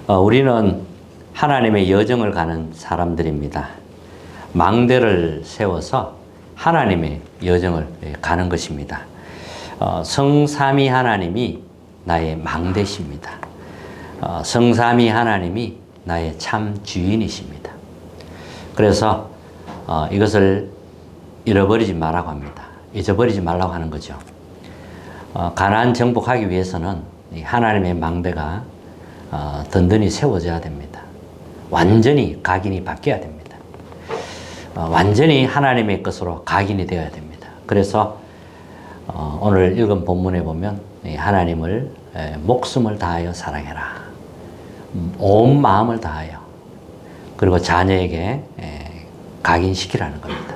우리는 하나님의 여정을 가는 사람들입니다. 망대를 세워서 하나님의 여정을 가는 것입니다. 성삼위 하나님이 나의 망대십니다. 성삼위 하나님이 나의 참 주인이십니다. 그래서 이것을 잃어버리지 말라고 합니다. 잊어버리지 말라고 하는 거죠. 가나안 정복하기 위해서는 하나님의 망대가 든든히 세워져야 됩니다. 완전히 각인이 바뀌어야 됩니다. 완전히 하나님의 것으로 각인이 되어야 됩니다. 그래서 오늘 읽은 본문에 보면 하나님을 목숨을 다하여 사랑해라. 온 마음을 다하여. 그리고 자녀에게 각인시키라는 겁니다.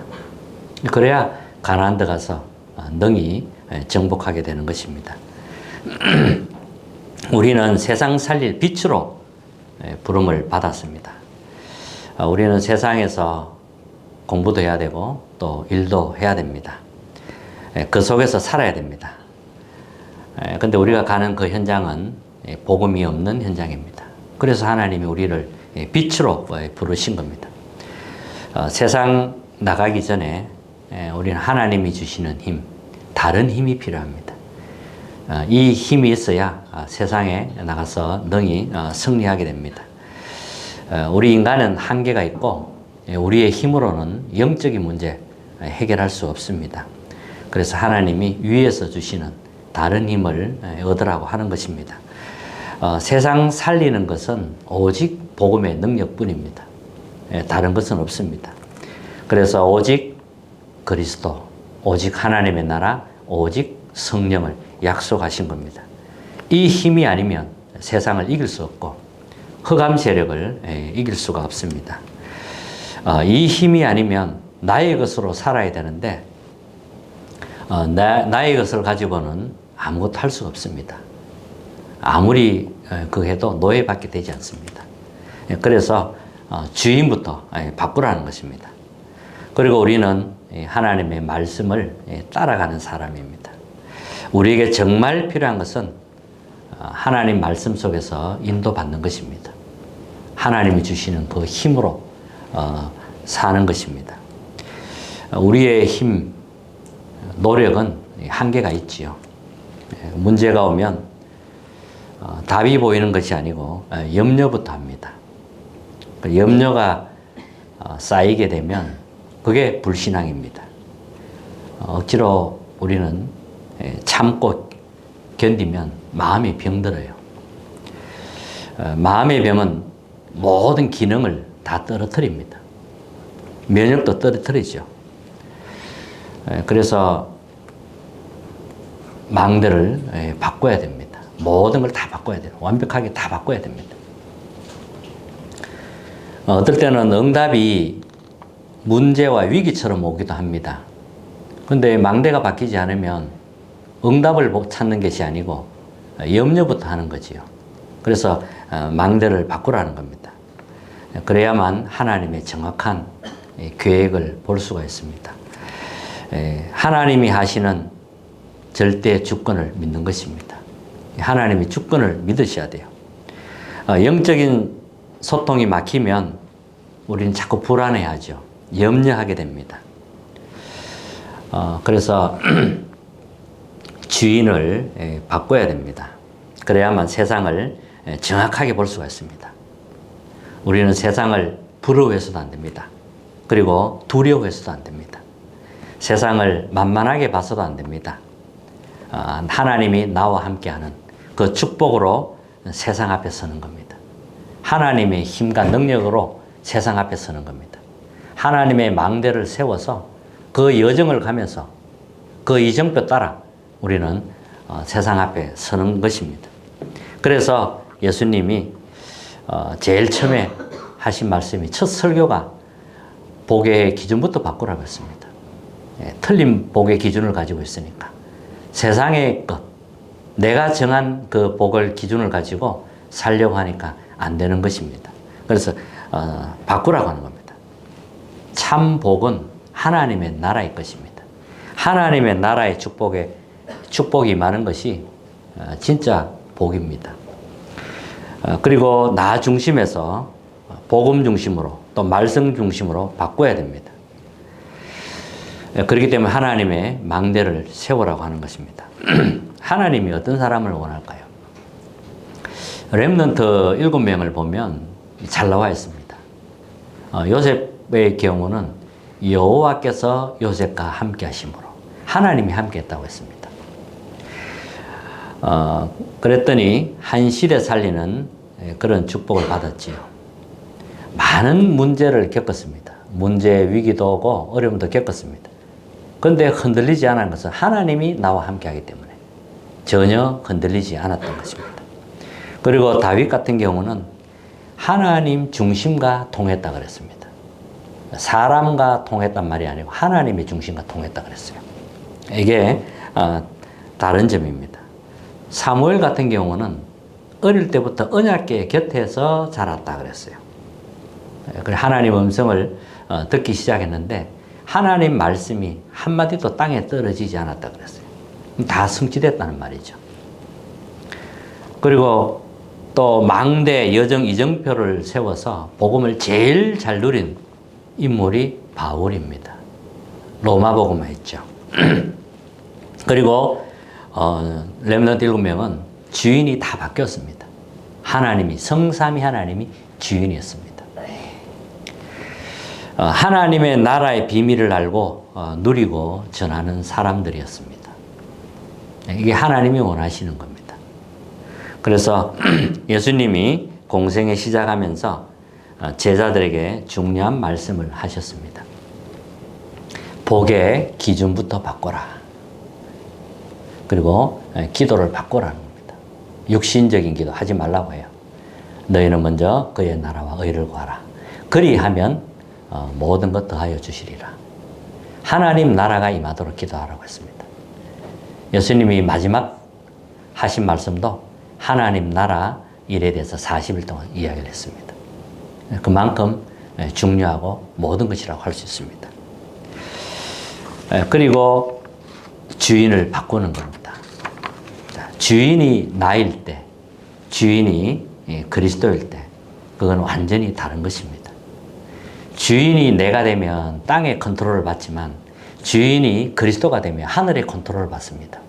그래야 가나안 들어가서 능히 정복하게 되는 것입니다. 우리는 세상 살릴 빛으로 부름을 받았습니다. 우리는 세상에서 공부도 해야 되고 또 일도 해야 됩니다. 그 속에서 살아야 됩니다. 근데 우리가 가는 그 현장은 복음이 없는 현장입니다. 그래서 하나님이 우리를 빛으로 부르신 겁니다. 세상 나가기 전에 우리는 하나님이 주시는 힘, 다른 힘이 필요합니다. 이 힘이 있어야 세상에 나가서 능히 승리하게 됩니다. 우리 인간은 한계가 있고 우리의 힘으로는 영적인 문제 해결할 수 없습니다. 그래서 하나님이 위에서 주시는 다른 힘을 얻으라고 하는 것입니다. 세상 살리는 것은 오직 복음의 능력뿐입니다. 다른 것은 없습니다. 그래서 오직 그리스도, 오직 하나님의 나라, 오직 성령을 약속하신 겁니다. 이 힘이 아니면 세상을 이길 수 없고 흑암 세력을 이길 수가 없습니다. 이 힘이 아니면 나의 것으로 살아야 되는데 나의 것을 가지고는 아무것도 할 수가 없습니다. 아무리 그 해도 노예받게 되지 않습니다. 그래서 주인부터 바꾸라는 것입니다. 그리고 우리는 하나님의 말씀을 따라가는 사람입니다. 우리에게 정말 필요한 것은 하나님 말씀 속에서 인도받는 것입니다. 하나님이 주시는 그 힘으로 사는 것입니다. 우리의 힘, 노력은 한계가 있지요. 문제가 오면 답이 보이는 것이 아니고 염려부터 합니다. 염려가 쌓이게 되면 그게 불신앙입니다. 억지로 우리는 참고 견디면 마음이 병들어요. 마음의 병은 모든 기능을 다 떨어뜨립니다. 면역도 떨어뜨리죠. 그래서 망대를 바꿔야 됩니다. 모든 걸 다 바꿔야 돼요. 완벽하게 다 바꿔야 됩니다. 어떨 때는 응답이 문제와 위기처럼 오기도 합니다. 근데 망대가 바뀌지 않으면 응답을 찾는 것이 아니고 염려부터 하는 거지요. 그래서 망대를 바꾸라는 겁니다. 그래야만 하나님의 정확한 계획을 볼 수가 있습니다. 하나님이 하시는 절대 주권을 믿는 것입니다. 하나님이 주권을 믿으셔야 돼요. 영적인 소통이 막히면 우리는 자꾸 불안해하죠. 염려하게 됩니다. 그래서 주인을 바꿔야 됩니다. 그래야만 세상을 정확하게 볼 수가 있습니다. 우리는 세상을 부러워해서도 안 됩니다. 그리고 두려워해서도 안 됩니다. 세상을 만만하게 봐서도 안 됩니다. 하나님이 나와 함께하는 그 축복으로 세상 앞에 서는 겁니다. 하나님의 힘과 능력으로 세상 앞에 서는 겁니다. 하나님의 망대를 세워서 그 여정을 가면서 그 이정표 따라 우리는 세상 앞에 서는 것입니다. 그래서 예수님이 제일 처음에 하신 말씀이 첫 설교가 복의 기준부터 바꾸라고 했습니다. 틀린 복의 기준을 가지고 있으니까 세상의 것, 내가 정한 그 복을 기준을 가지고 살려고 하니까 안 되는 것입니다. 그래서 바꾸라고 하는 겁니다. 참 복은 하나님의 나라의 것입니다. 하나님의 나라의 축복이 많은 것이 진짜 복입니다. 그리고 나 중심에서 복음 중심으로 또 말씀 중심으로 바꿔야 됩니다. 그렇기 때문에 하나님의 망대를 세우라고 하는 것입니다. 하나님이 어떤 사람을 원할까요? 렘넌트 7명을 보면 잘 나와 있습니다. 요셉의 경우는 여호와께서 요셉과 함께 하심으로 하나님이 함께 했다고 했습니다. 그랬더니 한 시대 살리는 그런 축복을 받았지요. 많은 문제를 겪었습니다. 문제, 위기도 오고 어려움도 겪었습니다. 그런데 흔들리지 않은 것은 하나님이 나와 함께 하기 때문에 전혀 흔들리지 않았던 것입니다. 그리고 다윗 같은 경우는 하나님 중심과 통했다 그랬습니다. 사람과 통했단 말이 아니고 하나님의 중심과 통했다 그랬어요. 이게 다른 점입니다. 사무엘 같은 경우는 어릴 때부터 언약궤 곁에서 자랐다 그랬어요. 하나님 음성을 듣기 시작했는데 하나님 말씀이 한마디도 땅에 떨어지지 않았다 그랬어요. 다 성취됐다는 말이죠. 그리고 또 망대 여정 이정표를 세워서 복음을 제일 잘 누린 인물이 바울입니다. 로마 복음을 했죠. 그리고 렘넌트 7명은 주인이 다 바뀌었습니다. 하나님이 성삼위 하나님이 주인이었습니다. 하나님의 나라의 비밀을 알고 누리고 전하는 사람들이었습니다. 이게 하나님이 원하시는 겁니다. 그래서 예수님이 공생에 시작하면서 제자들에게 중요한 말씀을 하셨습니다. 복의 기준부터 바꿔라. 그리고 기도를 바꾸라는 겁니다. 육신적인 기도 하지 말라고 해요. 너희는 먼저 그의 나라와 의를 구하라. 그리하면 모든 것 더하여 주시리라. 하나님 나라가 임하도록 기도하라고 했습니다. 예수님이 마지막 하신 말씀도 하나님 나라 일에 대해서 40일 동안 이야기를 했습니다. 그만큼 중요하고 모든 것이라고 할 수 있습니다. 그리고 주인을 바꾸는 겁니다. 주인이 나일 때, 주인이 그리스도일 때, 그건 완전히 다른 것입니다. 주인이 내가 되면 땅의 컨트롤을 받지만 주인이 그리스도가 되면 하늘의 컨트롤을 받습니다.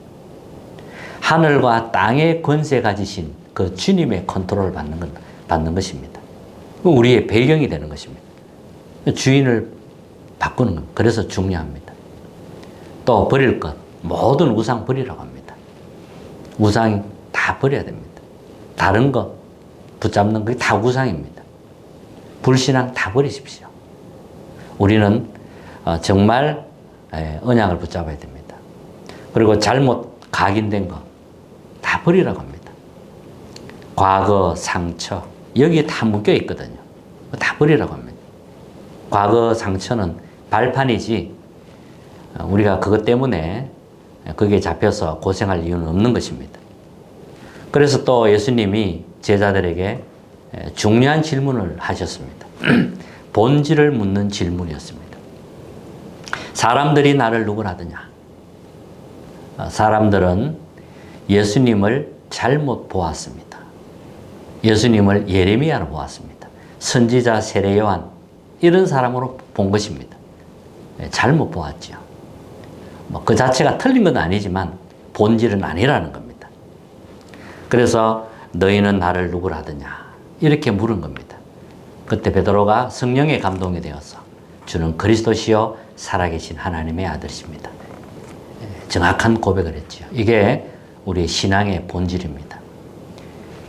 하늘과 땅의 권세 가지신 그 주님의 컨트롤을 받는 것입니다. 우리의 배경이 되는 것입니다. 주인을 바꾸는 겁니다. 그래서 중요합니다. 또 버릴 것, 모든 우상 버리라고 합니다. 우상 다 버려야 됩니다. 다른 것 붙잡는 게 다 우상입니다. 불신앙 다 버리십시오. 우리는 정말 언약을 붙잡아야 됩니다. 그리고 잘못 각인된 거 다 버리라고 합니다. 과거, 상처 여기에 다 묶여 있거든요. 다 버리라고 합니다. 과거 상처는 발판이지 우리가 그것 때문에 거기에 잡혀서 고생할 이유는 없는 것입니다. 그래서 또 예수님이 제자들에게 중요한 질문을 하셨습니다. 본질을 묻는 질문이었습니다. 사람들이 나를 누구라 하느냐? 사람들은 예수님을 잘못 보았습니다. 예수님을 예레미야로 보았습니다. 선지자 세례 요한 이런 사람으로 본 것입니다. 잘못 보았죠. 그 자체가 틀린 건 아니지만 본질은 아니라는 겁니다. 그래서 너희는 나를 누구라 하느냐 이렇게 물은 겁니다. 그때 베드로가 성령의 감동이 되어서 주는 그리스도시요 살아계신 하나님의 아들이십니다. 정확한 고백을 했죠. 이게 우리의 신앙의 본질입니다.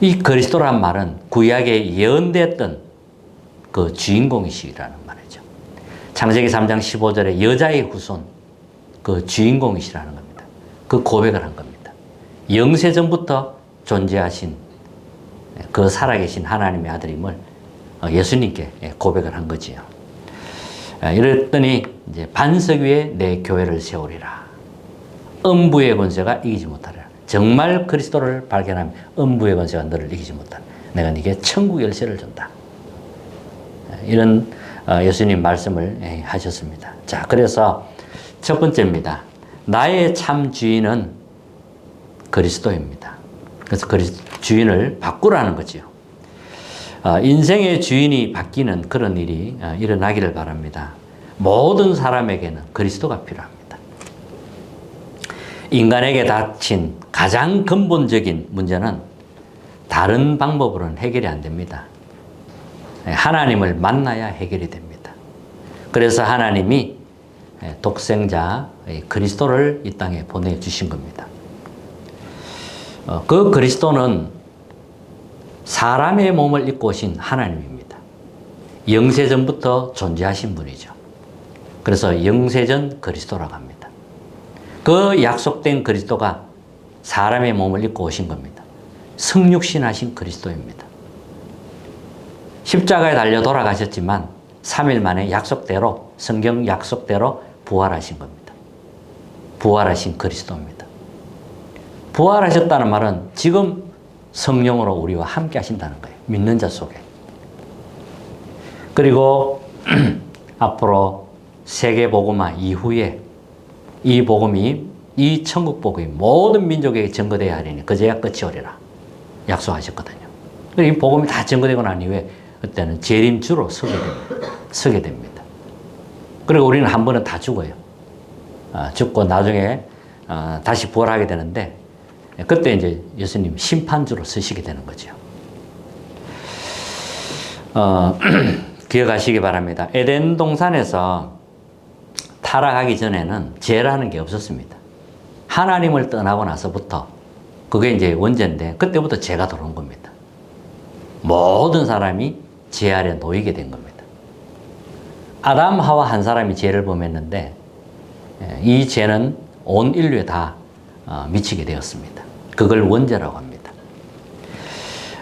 이 그리스도란 말은 구약에 예언됐던 그 주인공이시라는 말이죠. 창세기 3장 15절에 여자의 후손 그 주인공이시라는 겁니다. 그 고백을 한 겁니다. 영세전부터 존재하신 그 살아계신 하나님의 아들임을 예수님께 고백을 한 거지요. 이랬더니 이제 반석 위에 내 교회를 세우리라. 음부의 권세가 이기지 못하리라. 정말 그리스도를 발견하면 음부의 권세가 너를 이기지 못하리라. 내가 네게 천국 열쇠를 준다. 이런 예수님 말씀을 하셨습니다. 자, 그래서 첫 번째입니다. 나의 참 주인은 그리스도입니다. 그래서 주인을 바꾸라는 거지요. 인생의 주인이 바뀌는 그런 일이 일어나기를 바랍니다. 모든 사람에게는 그리스도가 필요합니다. 인간에게 닥친 가장 근본적인 문제는 다른 방법으로는 해결이 안 됩니다. 하나님을 만나야 해결이 됩니다. 그래서 하나님이 독생자 그리스도를 이 땅에 보내주신 겁니다. 그 그리스도는 사람의 몸을 입고 오신 하나님입니다. 영세전부터 존재하신 분이죠. 그래서 영세전 그리스도라고 합니다. 그 약속된 그리스도가 사람의 몸을 입고 오신 겁니다. 성육신하신 그리스도입니다. 십자가에 달려 돌아가셨지만 3일 만에 약속대로, 성경 약속대로 부활하신 겁니다. 부활하신 그리스도입니다. 부활하셨다는 말은 지금 성령으로 우리와 함께 하신다는 거예요. 믿는 자 속에. 그리고 앞으로 세계복음화 이후에 이 복음이, 이 천국 복음이 모든 민족에게 전거되어야 하리니 그제야 끝이 오리라 약속하셨거든요. 이 복음이 다 전거되고 난 이후에 그때는 재림주로 서게 됩니다. 그리고 우리는 한 번은 다 죽어요. 죽고 나중에 다시 부활하게 되는데 그때 이제 예수님 심판주로 서시게 되는 거죠. 기억하시기 바랍니다. 에덴 동산에서 타락하기 전에는 죄라는 게 없었습니다. 하나님을 떠나고 나서부터 그게 이제 원죄인데 그때부터 죄가 들어온 겁니다. 모든 사람이 죄 아래 놓이게 된 겁니다. 아담, 하와 한 사람이 죄를 범했는데 이 죄는 온 인류에 다 미치게 되었습니다. 그걸 원죄라고 합니다.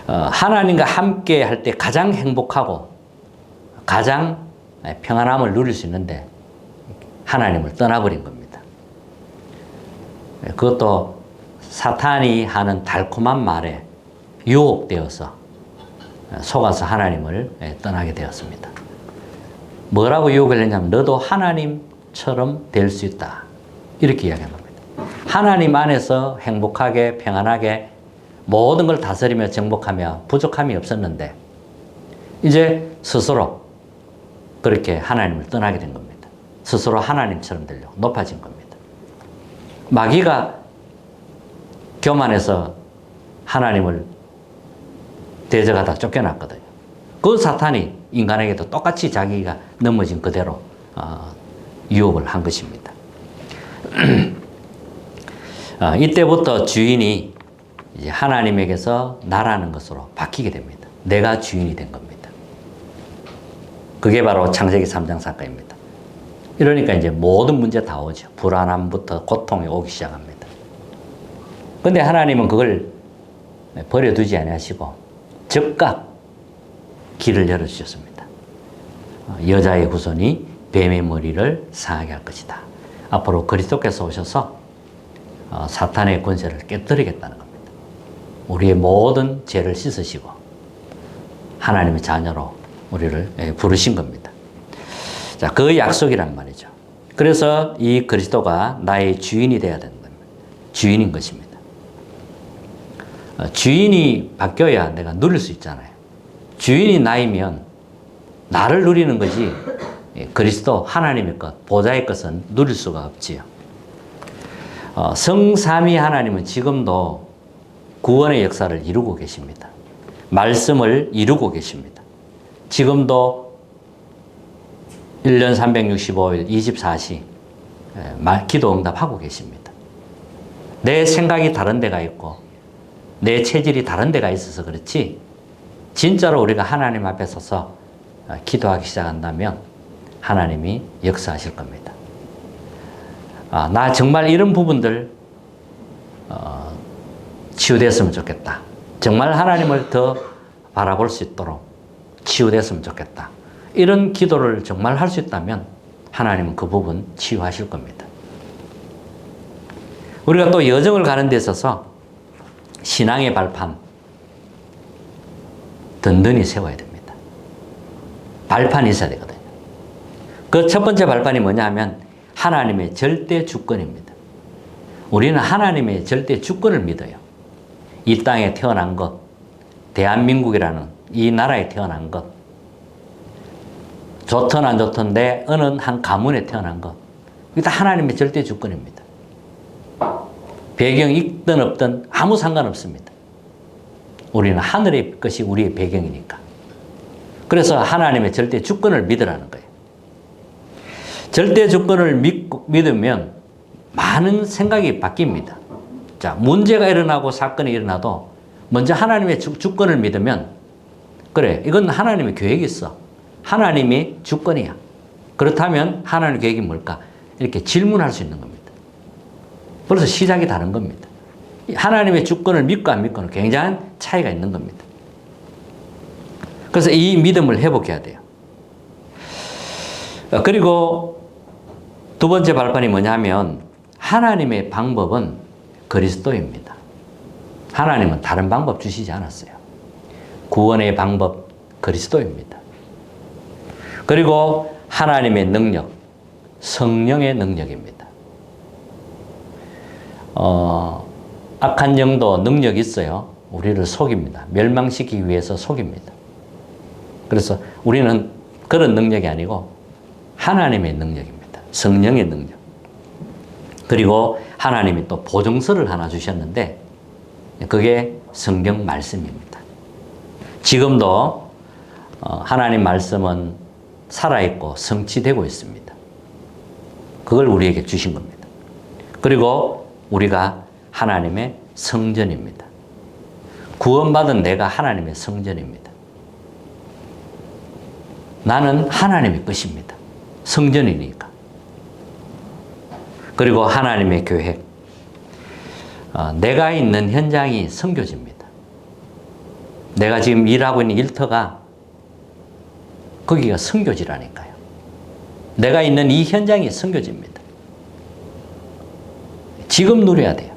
하나님과 함께 할 때 가장 행복하고 가장 평안함을 누릴 수 있는데 하나님을 떠나버린 겁니다. 그것도 사탄이 하는 달콤한 말에 유혹되어서 속아서 하나님을 떠나게 되었습니다. 뭐라고 유혹을 했냐면 너도 하나님처럼 될 수 있다. 이렇게 이야기한 겁니다. 하나님 안에서 행복하게 평안하게 모든 걸 다스리며 정복하며 부족함이 없었는데 이제 스스로 그렇게 하나님을 떠나게 된 겁니다. 스스로 하나님처럼 되려고 높아진 겁니다. 마귀가 교만해서 하나님을 대적하다 쫓겨났거든요. 그 사탄이 인간에게도 똑같이 자기가 넘어진 그대로 유혹을 한 것입니다. 이때부터 주인이 이제 하나님에게서 나라는 것으로 바뀌게 됩니다. 내가 주인이 된 겁니다. 그게 바로 창세기 3장 사건입니다. 이러니까 이제 모든 문제 다 오죠. 불안함부터 고통이 오기 시작합니다. 근데 하나님은 그걸 버려두지 아니하시고 즉각 길을 열어주셨습니다. 여자의 후손이 뱀의 머리를 상하게 할 것이다. 앞으로 그리스도께서 오셔서 사탄의 권세를 깨뜨리겠다는 겁니다. 우리의 모든 죄를 씻으시고 하나님의 자녀로 우리를 부르신 겁니다. 자, 그 약속이란 말이죠. 그래서 이 그리스도가 나의 주인이 되어야 된다. 주인인 것입니다. 주인이 바뀌어야 내가 누릴 수 있잖아요. 주인이 나이면 나를 누리는 거지 그리스도 하나님의 것, 보좌의 것은 누릴 수가 없지요. 성삼위 하나님은 지금도 구원의 역사를 이루고 계십니다. 말씀을 이루고 계십니다. 지금도 1년 365일 24시 기도 응답하고 계십니다. 내 생각이 다른 데가 있고 내 체질이 다른 데가 있어서 그렇지 진짜로 우리가 하나님 앞에 서서 기도하기 시작한다면 하나님이 역사하실 겁니다. 나 정말 이런 부분들 치유됐으면 좋겠다. 정말 하나님을 더 바라볼 수 있도록 치유됐으면 좋겠다. 이런 기도를 정말 할 수 있다면 하나님은 그 부분 치유하실 겁니다. 우리가 또 여정을 가는 데 있어서 신앙의 발판 든든히 세워야 됩니다. 발판이 있어야 되거든요. 그 첫 번째 발판이 뭐냐 하면 하나님의 절대 주권입니다. 우리는 하나님의 절대 주권을 믿어요. 이 땅에 태어난 것, 대한민국이라는 이 나라에 태어난 것, 좋든 안 좋든데 어느 한 가문에 태어난 것, 이게 다 하나님의 절대 주권입니다. 배경이 있든 없든 아무 상관없습니다. 우리는 하늘의 것이 우리의 배경이니까. 그래서 하나님의 절대 주권을 믿으라는 거예요. 절대 주권을 믿으면 많은 생각이 바뀝니다. 자, 문제가 일어나고 사건이 일어나도 먼저 하나님의 주권을 믿으면, 그래, 이건 하나님의 계획이 있어. 하나님이 주권이야. 그렇다면 하나님의 계획이 뭘까? 이렇게 질문할 수 있는 겁니다. 벌써 시작이 다른 겁니다. 하나님의 주권을 믿고 안 믿고는 굉장한 차이가 있는 겁니다. 그래서 이 믿음을 회복해야 돼요. 그리고 두 번째 발판이 뭐냐면, 하나님의 방법은 그리스도입니다. 하나님은 다른 방법 주시지 않았어요. 구원의 방법 그리스도입니다. 그리고 하나님의 능력, 성령의 능력입니다. 악한 영도 능력이 있어요. 우리를 속입니다. 멸망시키기 위해서 속입니다. 그래서 우리는 그런 능력이 아니고 하나님의 능력입니다. 성령의 능력. 그리고 하나님이 또 보증서를 하나 주셨는데 그게 성경 말씀입니다. 지금도 하나님 말씀은 살아있고 성취되고 있습니다. 그걸 우리에게 주신 겁니다. 그리고 우리가 하나님의 성전입니다. 구원받은 내가 하나님의 성전입니다. 나는 하나님의 것입니다. 성전이니까. 그리고 하나님의 계획. 내가 있는 현장이 선교지입니다. 내가 지금 일하고 있는 일터가 거기가 선교지라니까요. 내가 있는 이 현장이 선교지입니다. 지금 누려야 돼요.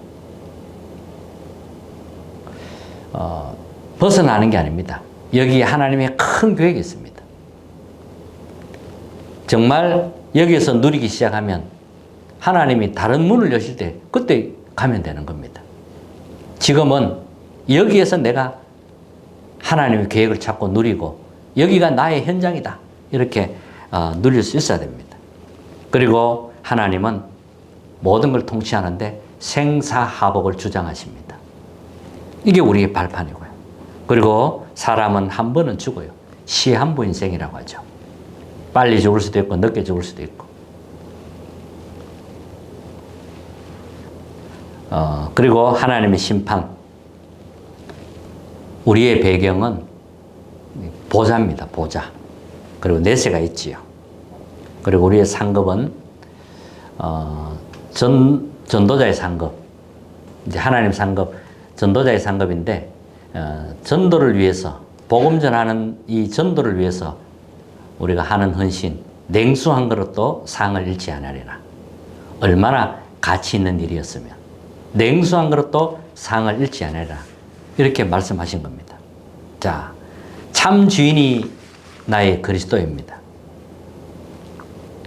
벗어나는 게 아닙니다. 여기에 하나님의 큰 계획이 있습니다. 정말 여기에서 누리기 시작하면 하나님이 다른 문을 여실 때 그때 가면 되는 겁니다. 지금은 여기에서 내가 하나님의 계획을 찾고 누리고 여기가 나의 현장이다. 이렇게 누릴 수 있어야 됩니다. 그리고 하나님은 모든 걸 통치하는데 생사하복을 주장하십니다. 이게 우리의 발판이고요. 그리고 사람은 한 번은 죽어요. 시한부 인생이라고 하죠. 빨리 죽을 수도 있고 늦게 죽을 수도 있고. 그리고 하나님의 심판. 우리의 배경은 보좌입니다. 보좌. 그리고 내세가 있지요. 그리고 우리의 상급은 전도자의 상급. 이제 하나님 상급, 전도자의 상급인데 전도를 위해서, 복음 전하는 이 전도를 위해서 우리가 하는 헌신, 냉수 한 그릇도 상을 잃지 않으리라. 얼마나 가치 있는 일이었으면 냉수 한 그릇도 상을 잃지 않으리라. 이렇게 말씀하신 겁니다. 자, 참 주인이 나의 그리스도입니다.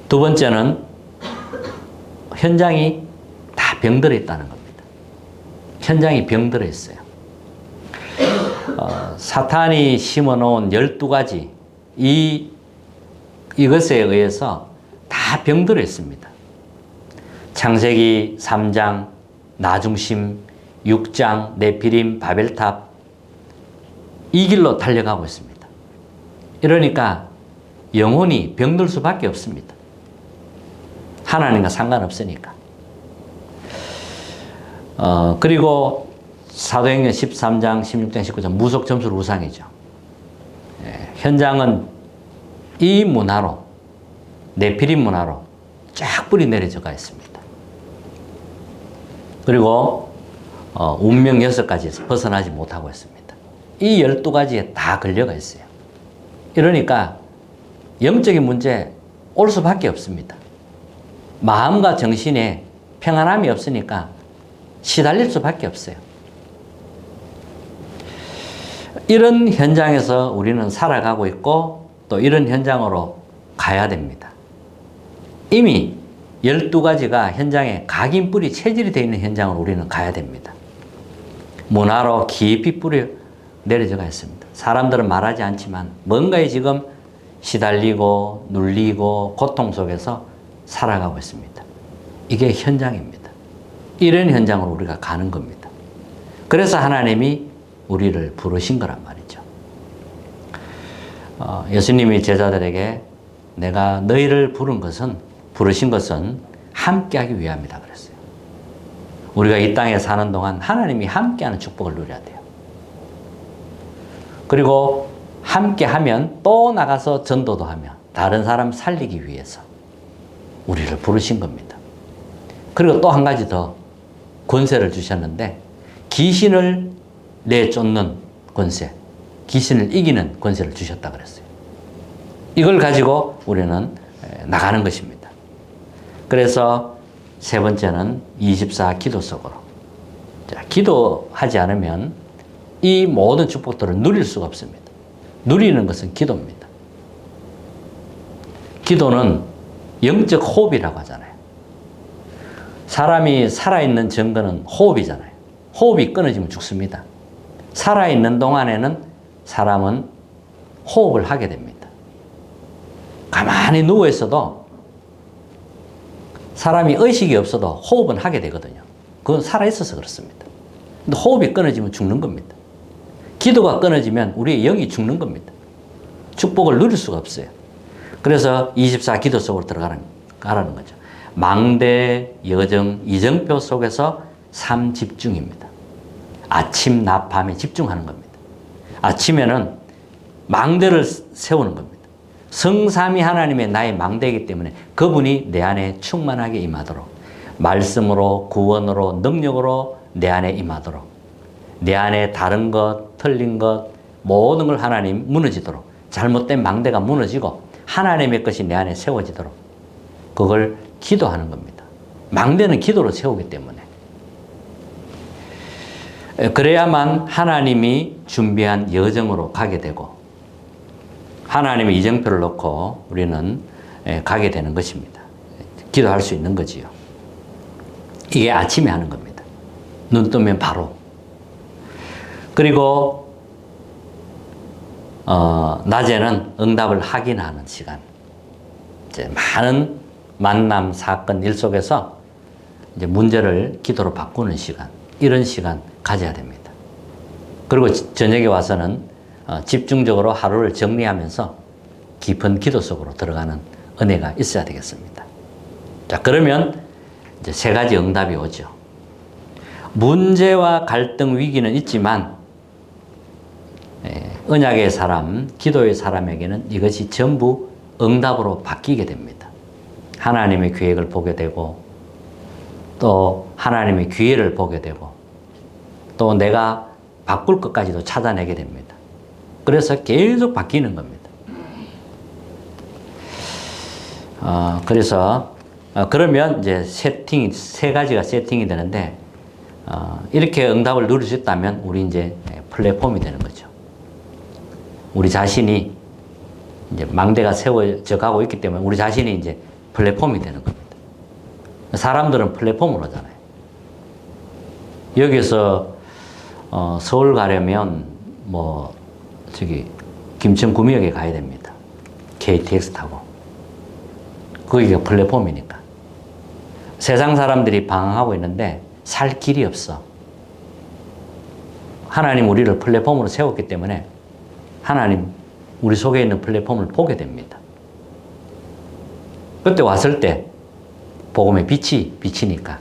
두 번째는 현장이 다 병들어 있다는 겁니다. 현장이 병들어 있어요. 사탄이 심어놓은 12가지 이것에 의해서 다 병들어 있습니다. 창세기 3장, 나중심, 6장, 네피림, 바벨탑, 이 길로 달려가고 있습니다. 이러니까 영혼이 병들 수밖에 없습니다. 하나님과 상관없으니까. 그리고 사도행전 13장, 16장, 19장 무속 점술 우상이죠. 현장은 이 문화로, 네피림 문화로 쫙 뿌리 내려져가 있습니다. 그리고 운명 6가지에서 벗어나지 못하고 있습니다. 이 12가지에 다 걸려가 있어요. 이러니까 영적인 문제 올 수밖에 없습니다. 마음과 정신에 평안함이 없으니까 시달릴 수밖에 없어요. 이런 현장에서 우리는 살아가고 있고 또 이런 현장으로 가야 됩니다. 이미 12가지가 현장에 각인뿌리 체질이 되어 있는 현장으로 우리는 가야 됩니다. 문화로 깊이 뿌려 내려져가 있습니다. 사람들은 말하지 않지만 뭔가에 지금 시달리고 눌리고 고통 속에서 살아가고 있습니다. 이게 현장입니다. 이런 현장으로 우리가 가는 겁니다. 그래서 하나님이 우리를 부르신 거란 말이죠. 예수님이 제자들에게 내가 너희를 부르신 것은 함께하기 위함이다 그랬어요. 우리가 이 땅에 사는 동안 하나님이 함께하는 축복을 누려야 돼요. 그리고 함께하면 또 나가서 전도도 하며 다른 사람 살리기 위해서 우리를 부르신 겁니다. 그리고 또 한 가지 더 권세를 주셨는데 귀신을 내쫓는 권세, 귀신을 이기는 권세를 주셨다 그랬어요. 이걸 가지고 우리는 나가는 것입니다. 그래서 세 번째는 24 기도 속으로. 자, 기도하지 않으면 이 모든 축복들을 누릴 수가 없습니다. 누리는 것은 기도입니다. 기도는 영적 호흡이라고 하잖아요. 사람이 살아있는 증거는 호흡이잖아요. 호흡이 끊어지면 죽습니다. 살아있는 동안에는 사람은 호흡을 하게 됩니다. 가만히 누워있어도 사람이 의식이 없어도 호흡은 하게 되거든요. 그건 살아있어서 그렇습니다. 근데 호흡이 끊어지면 죽는 겁니다. 기도가 끊어지면 우리의 영이 죽는 겁니다. 축복을 누릴 수가 없어요. 그래서 24 기도 속으로 가라는 거죠. 망대, 여정, 이정표 속에서 삶 집중입니다. 아침, 낮, 밤에 집중하는 겁니다. 아침에는 망대를 세우는 겁니다. 성삼위 하나님의 나의 망대이기 때문에 그분이 내 안에 충만하게 임하도록 말씀으로, 구원으로, 능력으로 내 안에 임하도록 내 안에 다른 것, 틀린 것 모든 걸 하나님 무너지도록 잘못된 망대가 무너지고 하나님의 것이 내 안에 세워지도록 그걸 기도하는 겁니다. 망대는 기도로 세우기 때문에 그래야만 하나님이 준비한 여정으로 가게 되고 하나님의 이정표를 놓고 우리는 가게 되는 것입니다. 기도할 수 있는 거지요. 이게 아침에 하는 겁니다. 눈 뜨면 바로. 그리고 낮에는 응답을 확인하는 시간. 이제 많은 만남, 사건, 일 속에서 이제 문제를 기도로 바꾸는 시간. 이런 시간 가져야 됩니다. 그리고 저녁에 와서는 집중적으로 하루를 정리하면서 깊은 기도 속으로 들어가는 은혜가 있어야 되겠습니다. 자, 그러면 이제 세 가지 응답이 오죠. 문제와 갈등, 위기는 있지만 언약의 사람, 기도의 사람에게는 이것이 전부 응답으로 바뀌게 됩니다. 하나님의 계획을 보게 되고 또 하나님의 기회를 보게 되고 또 내가 바꿀 것까지도 찾아내게 됩니다. 그래서 계속 바뀌는 겁니다. 그러면 이제 세 가지가 세팅이 되는데 이렇게 응답을 누릴 수 있다면 우리 이제 플랫폼이 되는 거죠. 우리 자신이 이제 망대가 세워져 가고 있기 때문에 우리 자신이 이제 플랫폼이 되는 겁니다. 사람들은 플랫폼으로 하잖아요. 여기서 서울 가려면 김천구미역에 가야 됩니다. KTX 타고. 거기가 플랫폼이니까. 세상 사람들이 방황하고 있는데 살 길이 없어. 하나님 우리를 플랫폼으로 세웠기 때문에 하나님 우리 속에 있는 플랫폼을 보게 됩니다. 그때 왔을 때 복음의 빛이 비치니까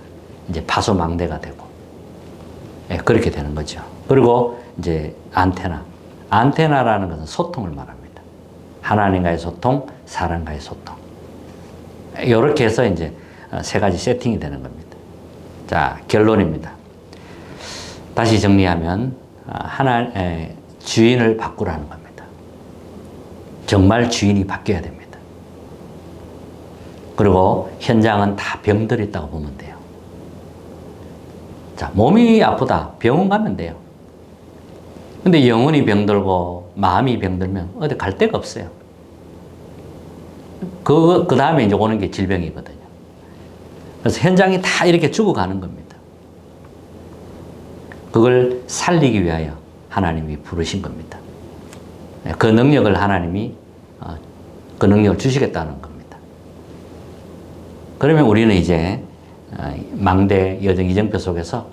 이제 파수망대가 되고 그렇게 되는 거죠. 그리고 이제 안테나라는 것은 소통을 말합니다. 하나님과의 소통, 사람과의 소통. 이렇게 해서 이제 세 가지 세팅이 되는 겁니다. 자, 결론입니다. 다시 정리하면 주인을 바꾸라는 겁니다. 정말 주인이 바뀌어야 됩니다. 그리고 현장은 다 병들이 있다고 보면 돼요. 자, 몸이 아프다. 병원 가면 돼요. 근데 영혼이 병들고 마음이 병들면 어디 갈 데가 없어요. 그 다음에 이제 오는 게 질병이거든요. 그래서 현장이 다 이렇게 죽어가는 겁니다. 그걸 살리기 위하여 하나님이 부르신 겁니다. 그 능력을 하나님이 그 능력을 주시겠다는 겁니다. 그러면 우리는 이제 망대 여정 이정표 속에서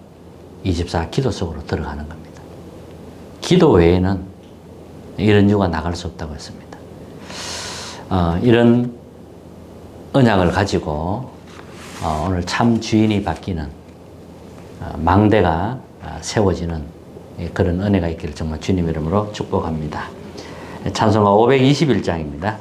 24 기도 속으로 들어가는 겁니다. 기도 외에는 이런 유가 나갈 수 없다고 했습니다. 이런 언약을 가지고 오늘 참 주인이 바뀌는 망대가 세워지는 그런 은혜가 있기를 정말 주님 이름으로 축복합니다. 찬송가 521장입니다.